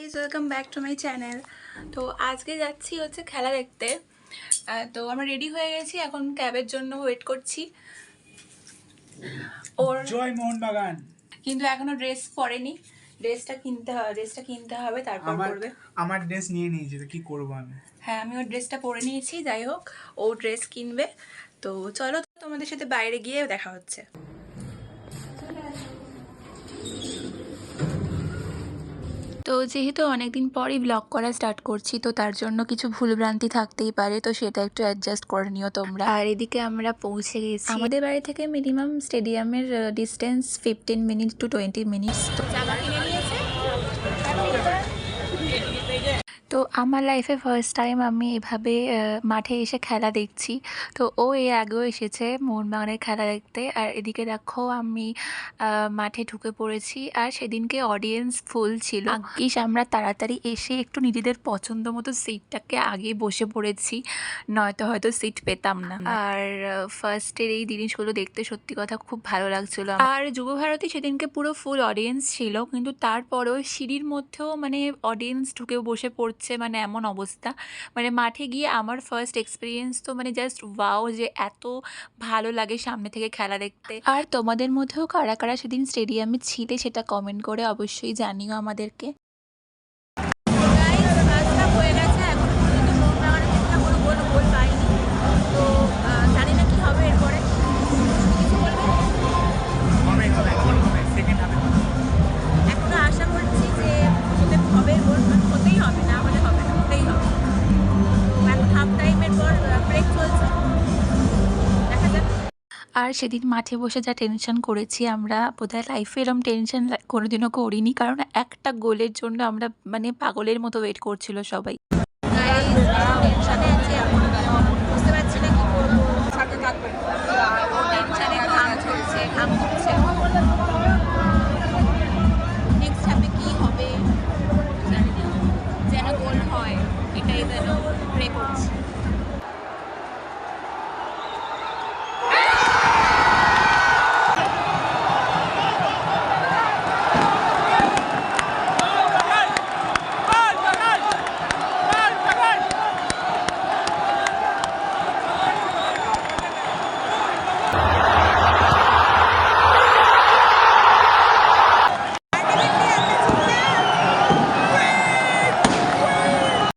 Guys, welcome back to my channel. তো আজকে যাচ্ছি হচ্ছে খেলা দেখতে। তো আমরা রেডি হয়ে গেছি, এখন ক্যাবের জন্য ওয়েট করছি। ওর জয় মোহনবাগান। কিন্তু এখনো ড্রেস পরেনি, ড্রেসটা কিনতে হবে, তারপর পরবে। আমার ড্রেস নিয়ে নিয়েছি, তো কি করবো আমি? হ্যাঁ, আমি ওর ড্রেসটা পরে নিয়েছি। যাই হোক, ও ড্রেস কিনবে। তো চলো, তোমাদের সাথে বাইরে গিয়ে দেখা হচ্ছে। তো যেহেতু অনেকদিন পরই ব্লগ করা স্টার্ট করছি, তো তার জন্য কিছু ভুলভ্রান্তি থাকতেই পারে, তো সেটা একটু অ্যাডজাস্ট করে নিও তোমরা। আর এদিকে আমরা পৌঁছে গেছি। আমাদের বাড়ি থেকে মিনিমাম স্টেডিয়ামের ডিস্টেন্স 15 মিনিট টু 20 মিনিটস। তো জামা কিনে নিয়েছে। তো আমার লাইফে ফার্স্ট টাইম আমি এভাবে মাঠে এসে খেলা দেখছি। তো ও এর আগেও এসেছে মোহনবাগানের খেলা দেখতে। আর এদিকে দেখো আমি মাঠে ঢুকে পড়েছি, আর সেদিনকে অডিয়েন্স ফুল ছিল। ভাগ্যিস আমরা তাড়াতাড়ি এসে একটু নিজেদের পছন্দ মতো সিটটাকে আগে বসে পড়েছি, নয়তো হয়তো সিট পেতাম না। আর ফার্স্টের এই জিনিসগুলো দেখতে সত্যি কথা খুব ভালো লাগছিল। আর যুবভারতী সেদিনকে পুরো ফুল অডিয়েন্স ছিল, কিন্তু তারপরেও সিঁড়ির মধ্যেও মানে অডিয়েন্স ঢুকে বসে পড়ছে, মানে এমন অবস্থা। মানে মাঠে গিয়ে আমার ফার্স্ট এক্সপিরিয়েন্স তো মানে জাস্ট ওয়াও, যে এত ভালো লাগে সামনে থেকে খেলা দেখতে। আর তোমাদের মধ্যেও কারা কারা সেদিন স্টেডিয়ামে ছিলে সেটা কমেন্ট করে অবশ্যই জানিও আমাদেরকে। আর সেদিন মাঠে বসে যা টেনশন করেছি আমরা, বোধহয় লাইফে এরকম টেনশন কোনোদিনও করিনি, কারণ একটা গোলের জন্য আমরা মানে পাগলের মতো ওয়েট করছিল সবাই। বুঝতে পারছি না কি করবো, সাথে থাকবো, টেনশনে ঘাম ঝরছে, ঘাম